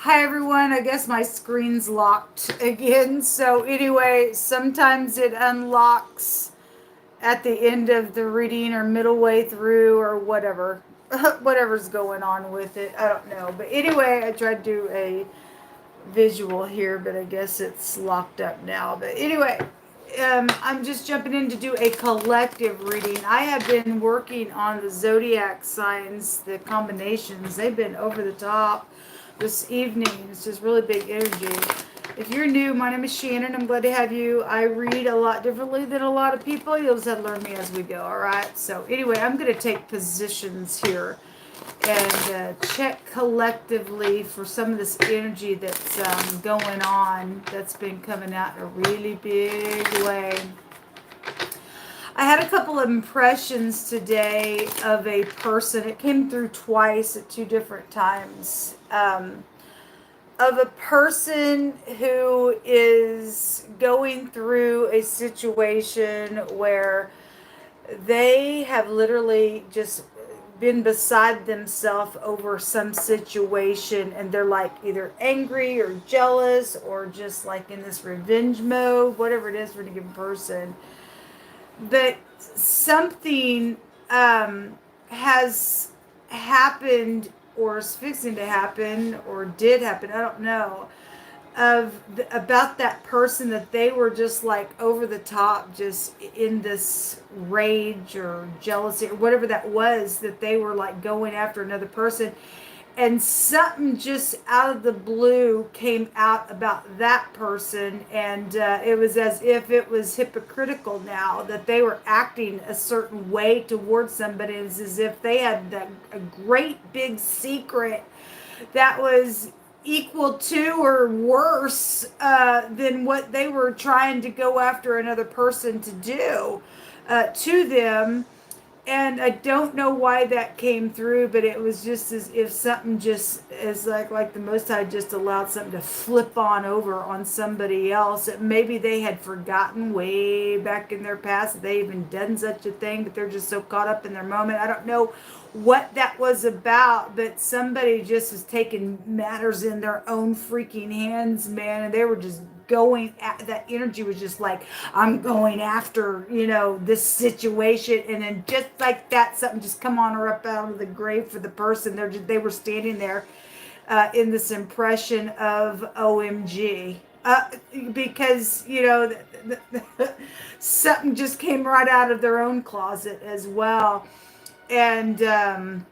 Hi everyone, I guess my screen's locked again. So anyway, sometimes it unlocks at the end of the reading or middle way through or whatever. Whatever's going on with it. I don't know. But anyway, I tried to do a visual here, but I guess it's locked up now. But anyway, I'm just jumping in to do a collective reading. I have been working on the zodiac signs, the combinations. They've been over the top this evening. It's just really big energy. If you're new, my name is Shannon. I'm glad to have you. I read a lot differently than a lot of people. You'll just have to learn me as we go, all right? So anyway, I'm going to take positions here and check collectively for some of this energy that's going on, that's been coming out in a really big way. I had a couple of impressions today of a person. It came through twice at two different times. Of a person who is going through a situation where they have literally just been beside themselves over some situation, and they're like either angry or jealous or just like in this revenge mode, whatever it is for a given person. But something has happened or is fixing to happen or did happen, I don't know, about that person, that they were just like over the top, just in this rage or jealousy or whatever that was, that they were like going after another person, and something just out of the blue came out about that person, and it was as if it was hypocritical now that they were acting a certain way towards somebody. It's as if they had a great big secret that was equal to or worse than what they were trying to go after another person to do to them. And I don't know why that came through, but it was just as if something just is like the Most High just allowed something to flip on over on somebody else. That maybe they had forgotten way back in their past that they even done such a thing, but they're just so caught up in their moment. I don't know what that was about, but somebody just was taking matters in their own freaking hands, man, and they were just going at that energy was just like, I'm going after, this situation. And then just like that, something just come on her up out of the grave for the person. They were standing there in this impression of OMG. Because, something just came right out of their own closet as well. And I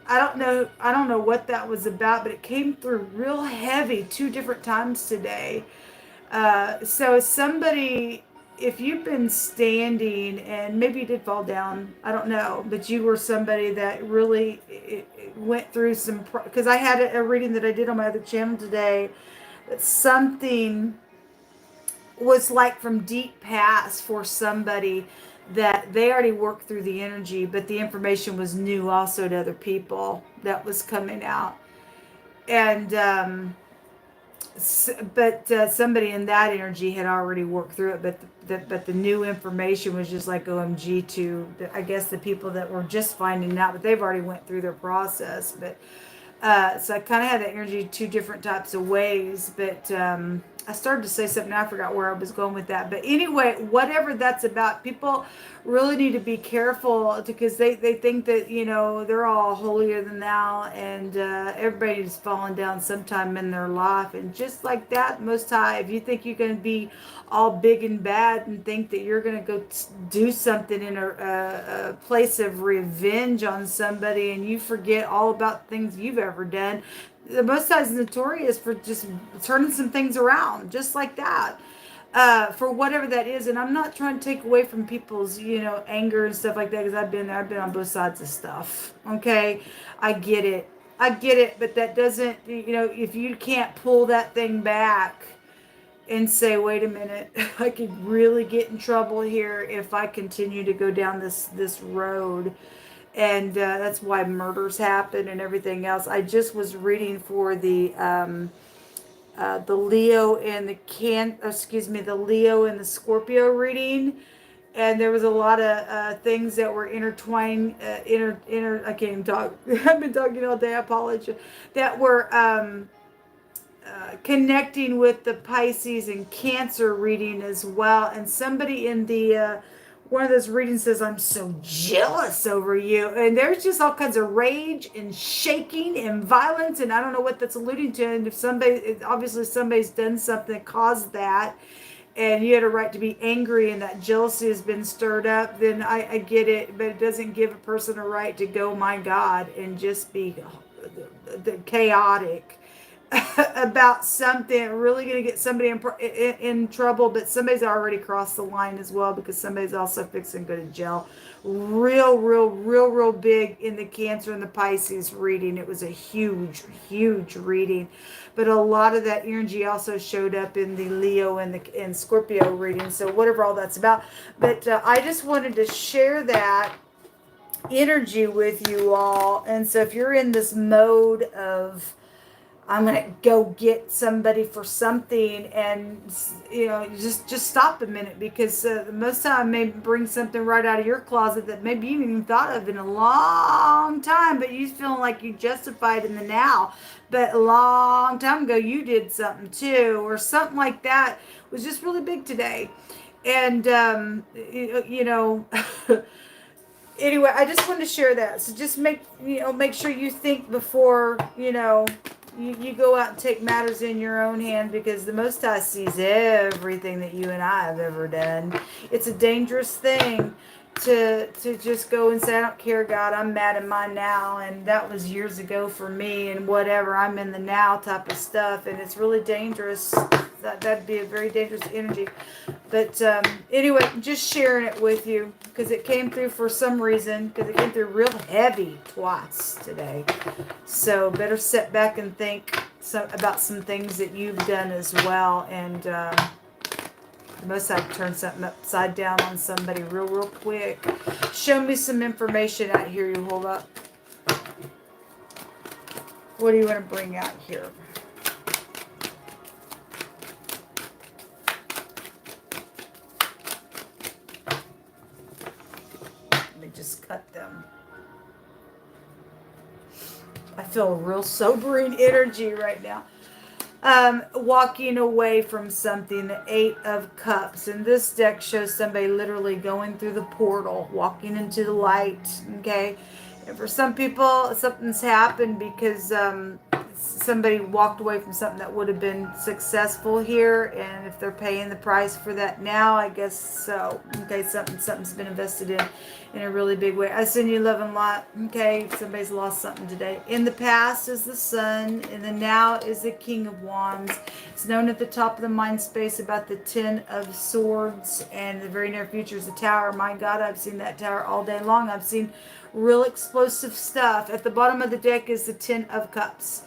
don't know what that was about, but it came through real heavy two different times today. So somebody, if you've been standing and maybe you did fall down, I don't know, but you were somebody that really it went through some, because I had a reading that I did on my other channel today, that something was like from deep past for somebody, that they already worked through the energy, but the information was new also to other people that was coming out. And, but somebody in that energy had already worked through it, but the new information was just like OMG to I guess the people that were just finding out, but they've already went through their process. But so I kind of had that energy two different types of ways, but I started to say something, I forgot where I was going with that. But anyway, whatever that's about, people really need to be careful, because they think that, they're all holier than thou, and everybody's fallen down sometime in their life. And just like that, Most High, if you think you're going to be all big and bad and think that you're going to go do something in a place of revenge on somebody, and you forget all about things you've ever done, the Most High is notorious for just turning some things around, just like that, for whatever that is. And I'm not trying to take away from people's, anger and stuff like that, because I've been there. I've been on both sides of stuff. Okay, I get it. But that doesn't, if you can't pull that thing back and say, wait a minute, I could really get in trouble here if I continue to go down this road. And that's why murders happen and everything else. I just was reading for the Leo and the Leo and the Scorpio reading, and there was a lot of things that were intertwined. I can't even talk. I've been talking all day. I apologize. That were connecting with the Pisces and Cancer reading as well. And somebody in the one of those readings says, I'm so jealous over you. And there's just all kinds of rage and shaking and violence. And I don't know what that's alluding to. And if somebody, obviously somebody's done something that caused that, and you had a right to be angry and that jealousy has been stirred up, then I get it. But it doesn't give a person a right to go, my God, and just be chaotic about something, really going to get somebody in trouble. But somebody's already crossed the line as well, because somebody's also fixing to go to jail. Real big in the Cancer and the Pisces reading. It was a huge reading. But a lot of that energy also showed up in the Leo and the Scorpio reading. So whatever all that's about. But I just wanted to share that energy with you all. And so if you're in this mode of, I'm going to go get somebody for something, and just stop a minute, because most time may bring something right out of your closet that maybe you haven't even thought of in a long time, but you feeling like you justified in the now, but a long time ago you did something too, or something like that was just really big today. And anyway, I just wanted to share that. So just make sure you think before you go out and take matters in your own hand, because the Most High sees everything that you and I have ever done. It's a dangerous thing to just go and say, I don't care, God, I'm mad in my now, and that was years ago for me, and whatever, I'm in the now type of stuff, and it's really dangerous. That'd be a very dangerous energy. But anyway, just sharing it with you, because it came through for some reason, because it came through real heavy twice today. So better sit back and think about some things that you've done as well. And the Most High turn something upside down on somebody real quick. Show me some information out here. You hold up. What do you want to bring out here? Just cut them. I feel a real sobering energy right now. Walking away from something, the 8 of Cups. And this deck shows somebody literally going through the portal, walking into the light, okay? And for some people, something's happened because somebody walked away from something that would have been successful here. And if they're paying the price for that now, I guess so. Okay, something's been invested in a really big way. I send you love and light. Okay, somebody's lost something today. In the past is the Sun, and the now is the King of Wands. It's known at the top of the mind space about the 10 of Swords, and the very near future is the Tower. My God, I've seen that Tower all day long. I've seen real explosive stuff. At the bottom of the deck is the 10 of Cups.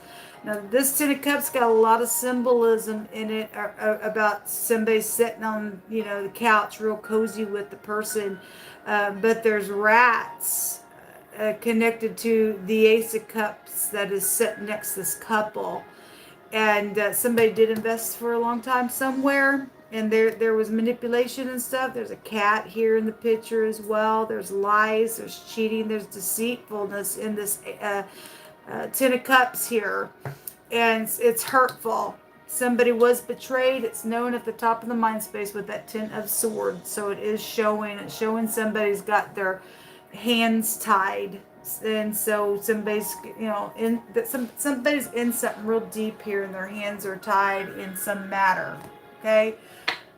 Now, this 10 of Cups got a lot of symbolism in it about somebody sitting on, the couch real cozy with the person. But there's rats connected to the Ace of Cups that is sitting next to this couple. And somebody did invest for a long time somewhere. And there was manipulation and stuff. There's a cat here in the picture as well. There's lies. There's cheating. There's deceitfulness in this 10 of Cups here. And it's hurtful. Somebody was betrayed. It's known at the top of the mind space with that 10 of Swords. So it is showing. It's showing somebody's got their hands tied. And so somebody's, somebody's in something real deep here, and their hands are tied in some matter. Okay.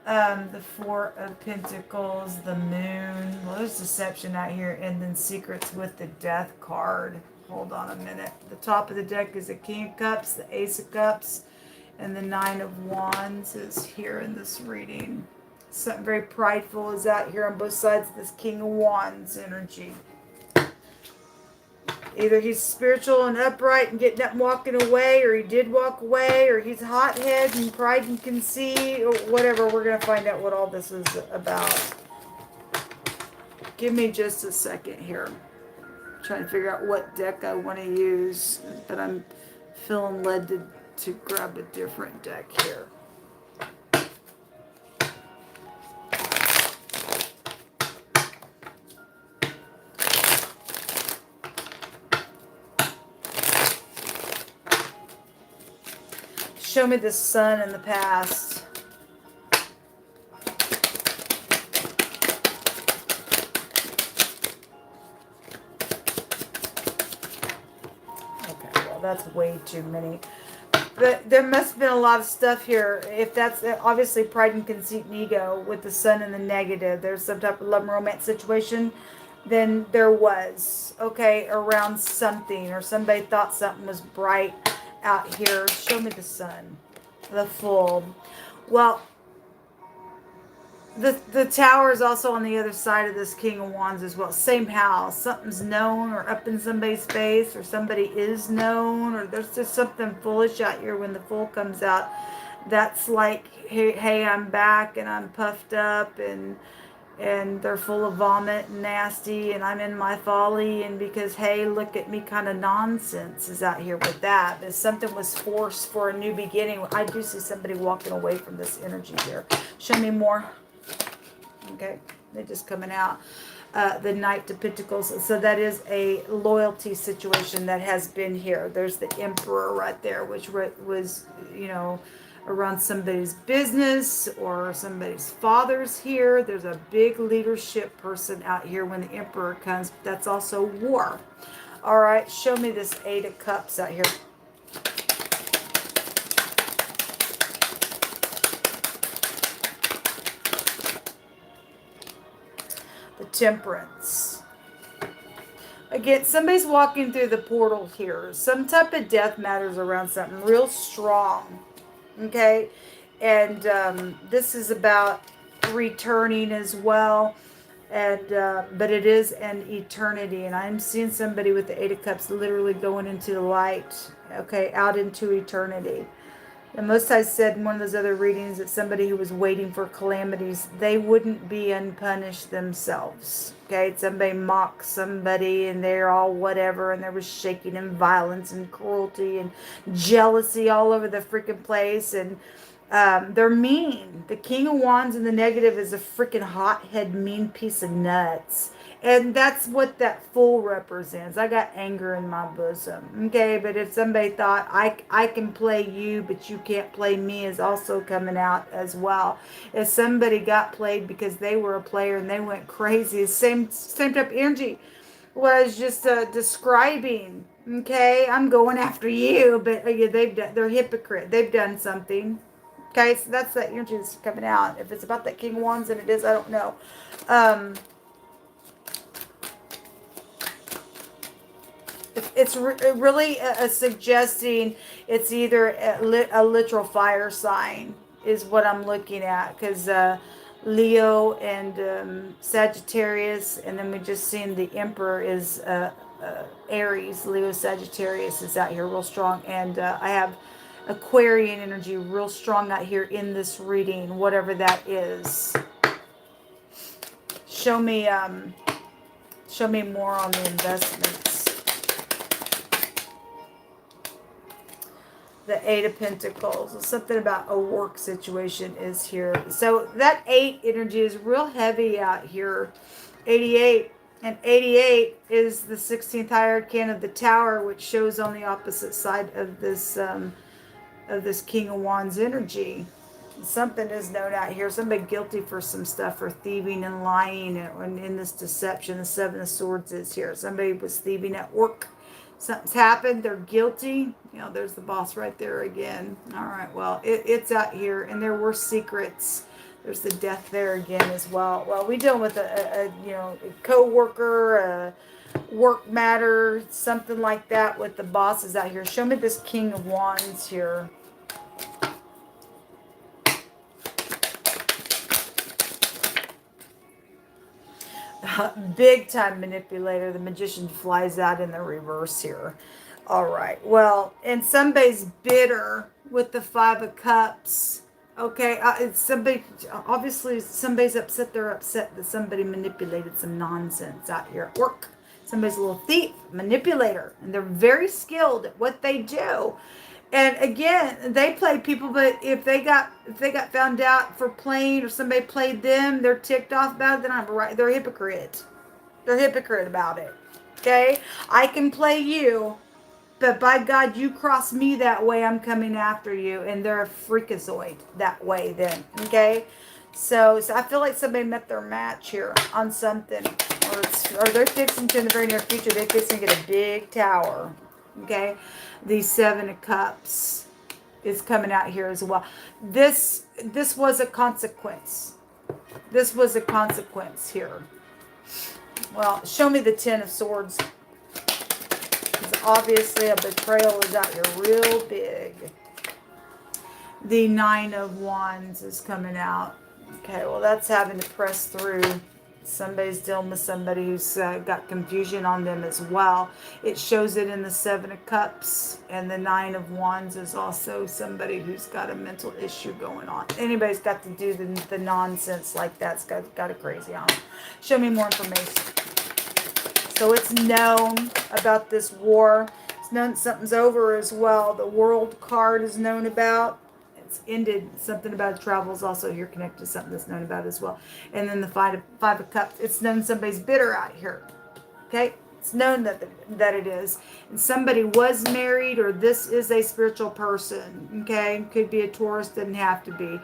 The 4 of Pentacles, the Moon. Well, there's deception out here. And then Secrets with the Death card. Hold on a minute. The top of the deck is the King of Cups, the Ace of Cups, and the 9 of Wands is here in this reading. Something very prideful is out here on both sides of this King of Wands energy. Either he's spiritual and upright and getting up and walking away, or he did walk away, or he's hot-headed and pride and conceit, or whatever. We're going to find out what all this is about. Give me just a second here. I'm trying to figure out what deck I want to use, but I'm feeling led to grab a different deck here. Show me the sun in the past. Okay, well, that's way too many. But there must have been a lot of stuff here. If that's obviously pride and conceit and ego with the sun and the negative, there's some type of love and romance situation, then there was, okay, around something, or somebody thought something was bright out here. Show me the sun, the full. Well, the tower is also on the other side of this King of Wands as well. Same house. Something's known or up in somebody's face, or somebody is known, or there's just something foolish out here when the full comes out. That's like, hey, I'm back and I'm puffed up and they're full of vomit and nasty and I'm in my folly, and because, hey, look at me kind of nonsense is out here with that. If something was forced for a new beginning, I do see somebody walking away from this energy here. Show me more. Okay, they're just coming out. The Knight of Pentacles. So that is a loyalty situation that has been here. There's the Emperor right there, which was, you know, around somebody's business or somebody's father's here. There's a big leadership person out here when the Emperor comes. That's also war. All right, show me this Eight of Cups out here. The Temperance. Again, somebody's walking through the portal here. Some type of death matters around something real strong. Okay? And this is about returning as well. And but it is an eternity. And I'm seeing somebody with the Eight of Cups literally going into the light. Okay? Out into eternity. And Most High said in one of those other readings that somebody who was waiting for calamities, they wouldn't be unpunished themselves. Okay, somebody mocked somebody and they're all whatever, and there was shaking and violence and cruelty and jealousy all over the freaking place, and they're mean. The King of Wands in the negative is a freaking hothead, mean piece of nuts. And that's what that Fool represents. I got anger in my bosom. Okay, but if somebody thought, I can play you, but you can't play me, is also coming out as well. If somebody got played because they were a player and they went crazy, same type of energy. What I was just describing. Okay, I'm going after you, but they're hypocrite. They've done something. Okay, so that's that energy that's coming out. If it's about that King of Wands, and it is, I don't know. It's really suggesting it's either a literal fire sign is what I'm looking at, because Leo and Sagittarius, and then we just seen the Emperor is Aries. Leo Sagittarius is out here real strong, and I have Aquarian energy real strong out here in this reading, whatever that is. Show me more on the investments. The Eight of Pentacles. Something about a work situation is here. So that 8 energy is real heavy out here. 88. And 88 is the 16th higher arcana of the Tower, which shows on the opposite side of this King of Wands energy. Something is known out here. Somebody guilty for some stuff, for thieving and lying, and in this deception. The Seven of Swords is here. Somebody was thieving at work. Something's happened. They're guilty. You know, there's the boss right there again. All right, well, it's out here, and there were secrets. There's the death there again as well. Well, we deal with a co-worker, a work matter, something like that with the bosses out here. Show me this King of Wands here. Big time manipulator. The Magician flies out in the reverse here. All right. Well, and somebody's bitter with the Five of Cups. Okay. It's somebody, obviously somebody's upset. They're upset that somebody manipulated some nonsense out here at work. Somebody's a little thief, manipulator, and they're very skilled at what they do. And again, they play people, but if they got found out for playing, or somebody played them, they're ticked off about it, then I'm right. They're a hypocrite. They're a hypocrite about it. Okay? I can play you, but by God, you cross me that way, I'm coming after you. And they're a freakazoid that way then, okay? So I feel like somebody met their match here on something. Or they're fixing to, in the very near future, they're fixing to get a big tower, okay? The Seven of Cups is coming out here as well. This was a consequence. This was a consequence here. Well, show me the Ten of Swords. Because obviously a betrayal is out here real big. The Nine of Wands is coming out. Okay, well that's having to press through. Somebody's dealing with somebody who's got confusion on them as well. It shows it in the Seven of Cups, and the Nine of Wands is also somebody who's got a mental issue going on. Anybody's got to do the nonsense like that's got a crazy on them. Show me more information. So it's known about this war. It's known something's over as well. The World card is known about. It's ended. Something about travel is also here connected to something that's known about as well. And then the Five of Cups. It's known somebody's bitter out here. Okay? It's known that it is. And somebody was married, or this is a spiritual person. Okay? Could be a Taurus, doesn't have to be.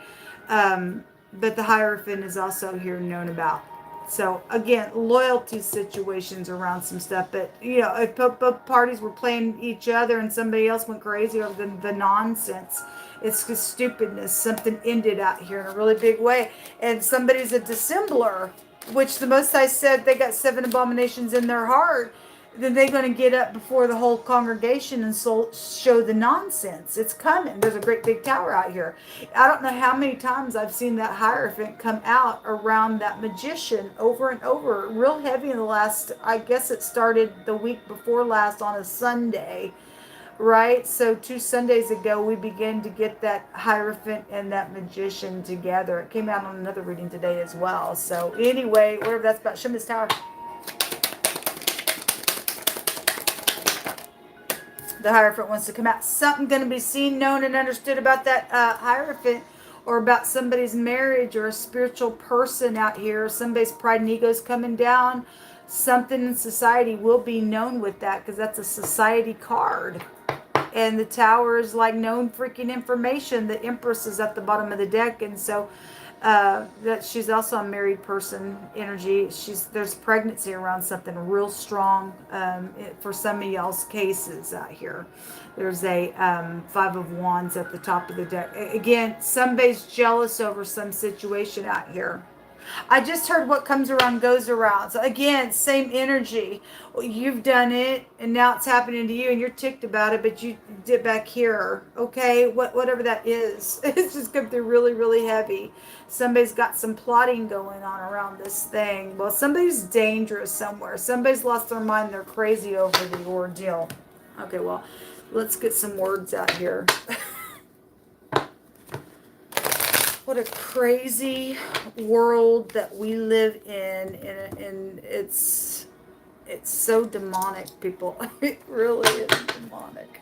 But the Hierophant is also here known about. So again, loyalty situations around some stuff. But you know, if both parties were playing each other and somebody else went crazy over the nonsense, it's just stupidness. Something ended out here in a really big way. And somebody's a dissembler, which the Most High said they got 7 abominations in their heart. Then they're going to get up before the whole congregation and show the nonsense. It's coming. There's a great big tower out here. I don't know how many times I've seen that Hierophant come out around that magician over and over. Real heavy in the last, I guess it started the week before last on a Sunday. Right? So 2 Sundays ago, we began to get that Hierophant and that magician together. It came out on another reading today as well. So anyway, whatever that's about, show me this tower. The Hierophant wants to come out. Something going to be seen, known, and understood about that Hierophant, or about somebody's marriage, or a spiritual person out here. Somebody's pride and ego is coming down. Something in society will be known with that, because that's a society card. And the tower is like known freaking information. The Empress is at the bottom of the deck, and so that she's also a married person energy. There's pregnancy around something real strong for some of y'all's cases out here. There's a 5 of Wands at the top of the deck. Again, somebody's jealous over some situation out here. I just heard what comes around goes around. So again, same energy. You've done it, and now it's happening to you, and you're ticked about it, but you did back here. Okay, whatever that is. It's just come through really, really heavy. Somebody's got some plotting going on around this thing. Well, somebody's dangerous somewhere. Somebody's lost their mind. They're crazy over the ordeal. Okay, well, let's get some words out here. What a crazy world that we live in, and it's so demonic, people. It really is demonic.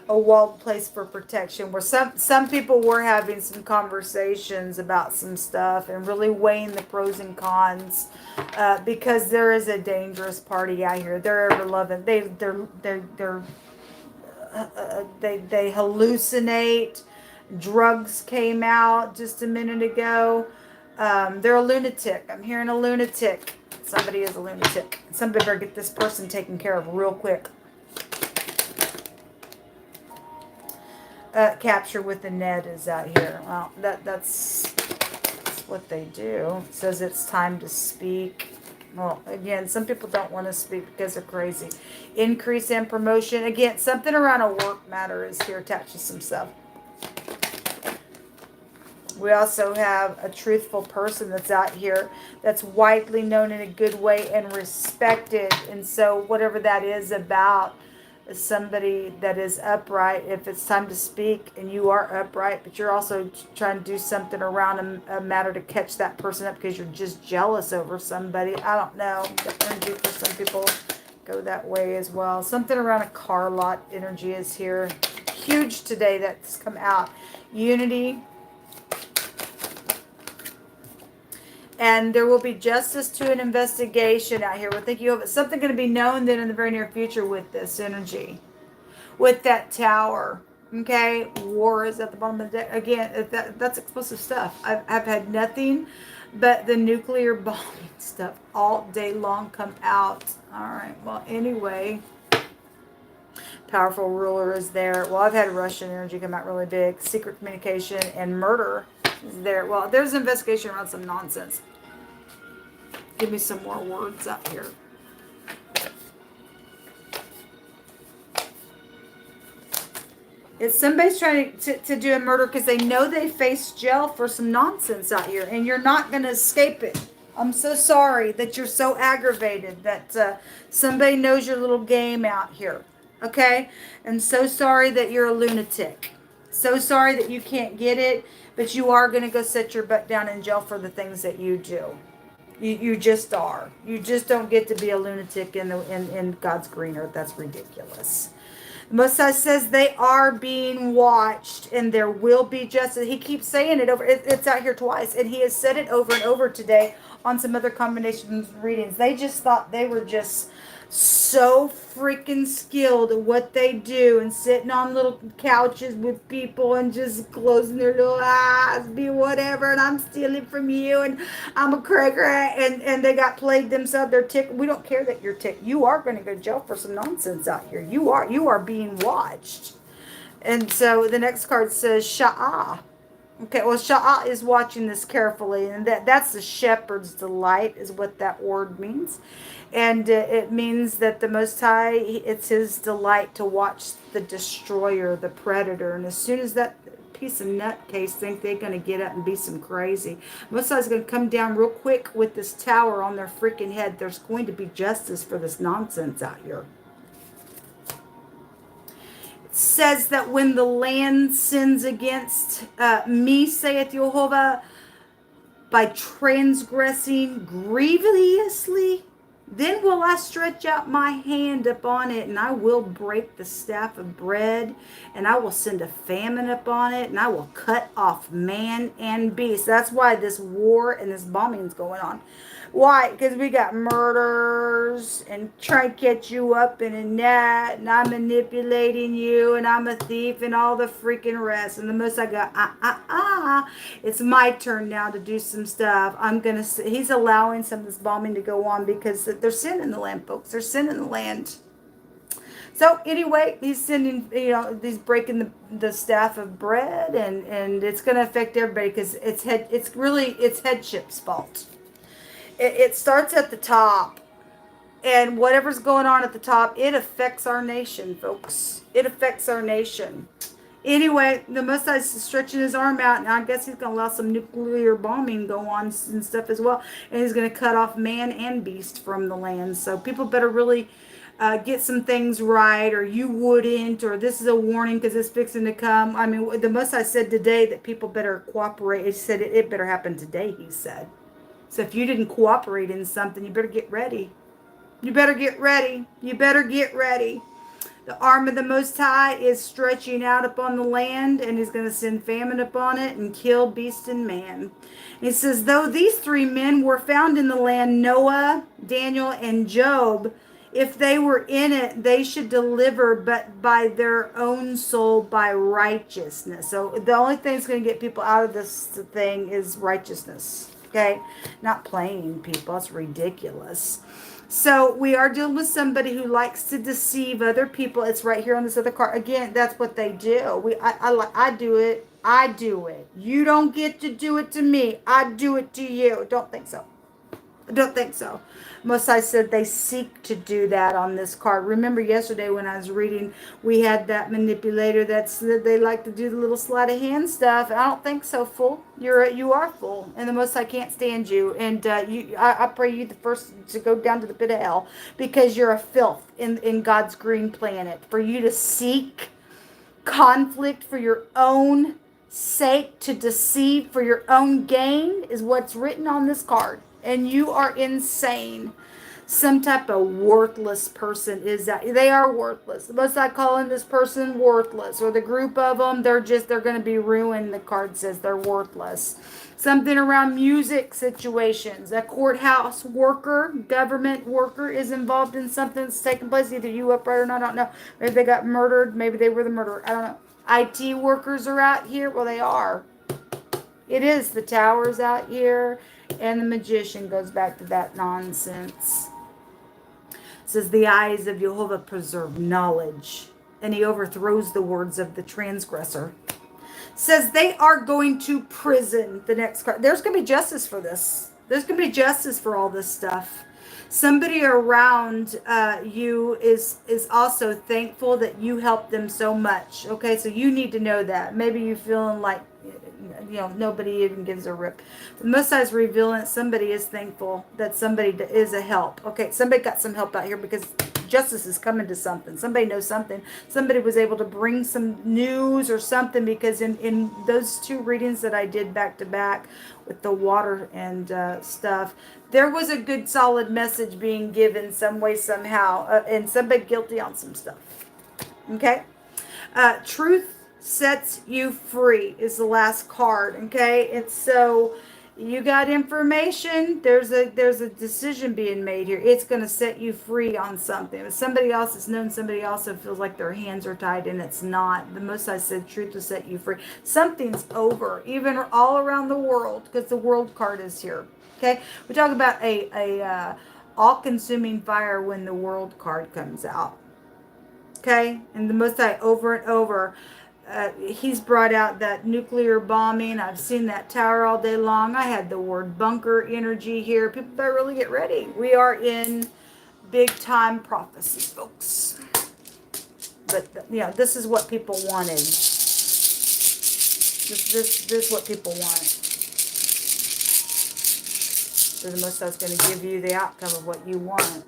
A walled place for protection, where some people were having some conversations about some stuff and really weighing the pros and cons, because there is a dangerous party out here. They're ever loving. They hallucinate. Drugs came out just a minute ago. They're a lunatic. I'm hearing a lunatic. Somebody is a lunatic. Somebody better get this person taken care of real quick. Capture with the net is out here. Well, that's what they do. It says it's time to speak. Well, again, some people don't want to speak because they're crazy. Increase and promotion. Again, something around a work matter is here attached to some stuff. We also have a truthful person that's out here that's widely known in a good way and respected. And so whatever that is about, somebody that is upright, if it's time to speak and you are upright, but you're also trying to do something around a matter to catch that person up because you're just jealous over somebody. I don't know. The energy for some people go that way as well. Something around a car lot energy is here. Huge today that's come out. Unity. And there will be justice to an investigation out here. We're thinking of something going to be known then in the very near future with this energy, with that tower. Okay, war is at the bottom of the deck. Again, that's explosive stuff. I've had nothing but the nuclear bombing stuff all day long come out. All right, well, anyway, powerful ruler is there. Well, I've had Russian energy come out really big. Secret communication and murder is there. Well, there's an investigation around some nonsense. Give me some more words up here. It's somebody's trying to do a murder because they know they face jail for some nonsense out here, and you're not going to escape it. I'm so sorry that you're so aggravated that somebody knows your little game out here. Okay? And so sorry that you're a lunatic. So sorry that you can't get it, but you are going to go sit your butt down in jail for the things that you do. You just are. You just don't get to be a lunatic in God's green earth. That's ridiculous. Most High says they are being watched and there will be justice. He keeps saying it over. It's out here twice. And he has said it over and over today on some other combinations readings. They just thought they were just so freaking skilled at what they do and sitting on little couches with people and just closing their little eyes, be whatever, and I'm stealing from you and I'm a cracker, and they got played themselves. They're ticked. We don't care that you're ticked. You are going to go to jail for some nonsense out here. You are being watched. And so the next card says Sha'ah. Okay, well, Sha'ah is watching this carefully, and that's the shepherd's delight is what that word means. And it means that the Most High, it's his delight to watch the destroyer, the predator. And as soon as that piece of nutcase think they're going to get up and be some crazy, Most High is going to come down real quick with this tower on their freaking head. There's going to be justice for this nonsense out here. Says that when the land sins against me, saith Jehovah, by transgressing grievously, then will I stretch out my hand upon it, and I will break the staff of bread, and I will send a famine upon it, and I will cut off man and beast. That's why this war and this bombing is going on. Why? Because we got murders and trying to catch you up in a net, and I'm manipulating you, and I'm a thief, and all the freaking rest. And the most I go, it's my turn now to do some stuff. He's allowing some of this bombing to go on because they're sin in the land, folks. They're sin in the land. So anyway, he's sending, he's breaking the staff of bread, and it's going to affect everybody because it's headship's fault. It starts at the top, and whatever's going on at the top, it affects our nation, folks. It affects our nation. Anyway, the Most High is stretching his arm out, and I guess he's going to allow some nuclear bombing go on and stuff as well, and he's going to cut off man and beast from the land. So people better really get some things right, or you wouldn't, or this is a warning because it's fixing to come. I mean, the Most High said today that people better cooperate. He said it better happen today, he said. So if you didn't cooperate in something, you better get ready. You better get ready. You better get ready. The arm of the Most High is stretching out upon the land, and he's going to send famine upon it and kill beast and man. He says, though these three men were found in the land, Noah, Daniel, and Job, if they were in it, they should deliver, but by their own soul, by righteousness. So the only thing that's going to get people out of this thing is righteousness. Okay, not playing people. It's ridiculous. So we are dealing with somebody who likes to deceive other people. It's right here on this other card. Again, that's what they do. I do it. I do it. You don't get to do it to me. I do it to you. Don't think so. Don't think so. Most I said they seek to do that on this card. Remember yesterday when I was reading, we had that manipulator that said they like to do the little sleight of hand stuff. I don't think so, fool. You are full, and the Most I can't stand you. And I pray you the first to go down to the pit of hell because you're a filth in God's green planet. For you to seek conflict for your own sake, to deceive for your own gain, is what's written on this card. And you are insane. Some type of worthless person is that. They are worthless. What's I calling this person worthless? Or the group of them, they're going to be ruined. The card says they're worthless. Something around music situations. A courthouse worker, government worker is involved in something that's taking place. Either you upright or not, I don't know. Maybe they got murdered. Maybe they were the murderer. I don't know. IT workers are out here. Well, they are. It is. The Tower's out here. And the Magician goes back to that nonsense. It says the eyes of Jehovah preserve knowledge, and he overthrows the words of the transgressor. Says they are going to prison. The next card. There's going to be justice for this. There's going to be justice for all this stuff. Somebody around you is also thankful that you helped them so much. Okay, so you need to know that. Maybe you're feeling like, nobody even gives a rip. The Most High is revealing somebody is thankful that somebody is a help. Okay, somebody got some help out here because justice is coming to something. Somebody knows something. Somebody was able to bring some news or something, because in those two readings that I did back to back with the water and stuff, there was a good solid message being given some way, somehow, and somebody guilty on some stuff. Okay? Truth sets you free is the last card. Okay? And so you got information. There's a decision being made here. It's going to set you free on something. If somebody else has known, somebody also feels like their hands are tied, and it's not. The Most High said truth will set you free. Something's over, even all around the world, because the world card is here. Okay, we talk about a all-consuming fire when the world card comes out. Okay, and the Most High over and over. He's brought out that nuclear bombing. I've seen that tower all day long. I had the word bunker energy here. People better really get ready. We are in big time prophecy, folks. But this is what people wanted. This is what people wanted. So the Most High is going to give you the outcome of what you want.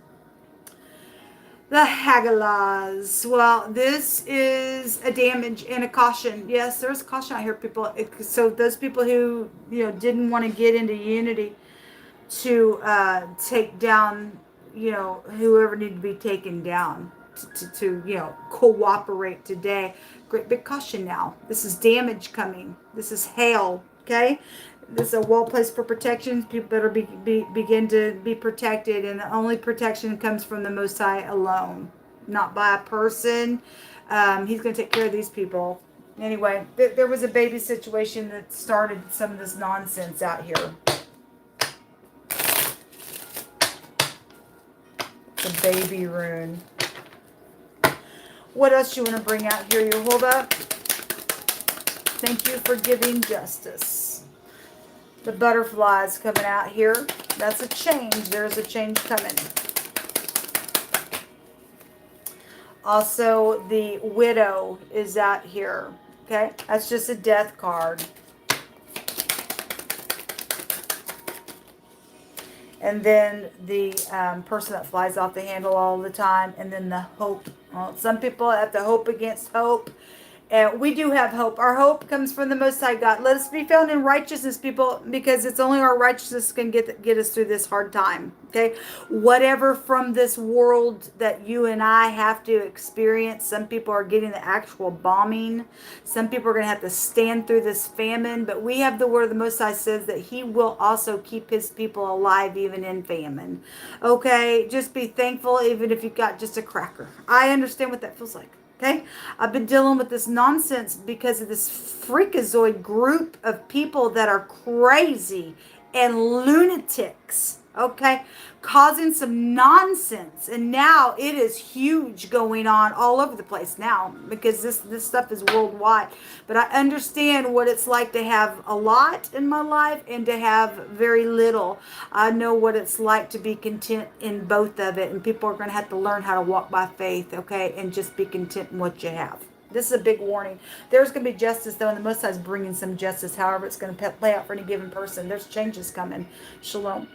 The Hagalahs. Well, this is a damage and a caution. Yes, there's caution out here, people. So those people who didn't want to get into unity to take down whoever needed to be taken down to cooperate today. Great big caution now. This is damage coming. This is hail. Okay. This is a well placed for protection. People better begin to be protected, and the only protection comes from the Most High alone, not by a person. He's going to take care of these people. Anyway, there was a baby situation that started some of this nonsense out here. The baby rune. What else you want to bring out here? You hold up. Thank you for giving justice. The butterflies coming out here. That's a change. There's a change coming. Also, the widow is out here. Okay? That's just a death card. And then the person that flies off the handle all the time. And then the hope. Well, some people have to hope against hope. And we do have hope. Our hope comes from the Most High God. Let us be found in righteousness, people, because it's only our righteousness can get us through this hard time. Okay? Whatever from this world that you and I have to experience. Some people are getting the actual bombing. Some people are going to have to stand through this famine. But we have the word of the Most High says that he will also keep his people alive even in famine. Okay? Just be thankful even if you've got just a cracker. I understand what that feels like. Okay, I've been dealing with this nonsense because of this freakazoid group of people that are crazy and lunatics, okay, causing some nonsense. And now it is huge going on all over the place now because this stuff is worldwide. But I understand what it's like to have a lot in my life and to have very little. I know what it's like to be content in both of it. And people are going to have to learn how to walk by faith, okay, and just be content in what you have. This is a big warning. There's going to be justice, though, and the Most High is bringing some justice. However, it's going to play out for any given person. There's changes coming. Shalom.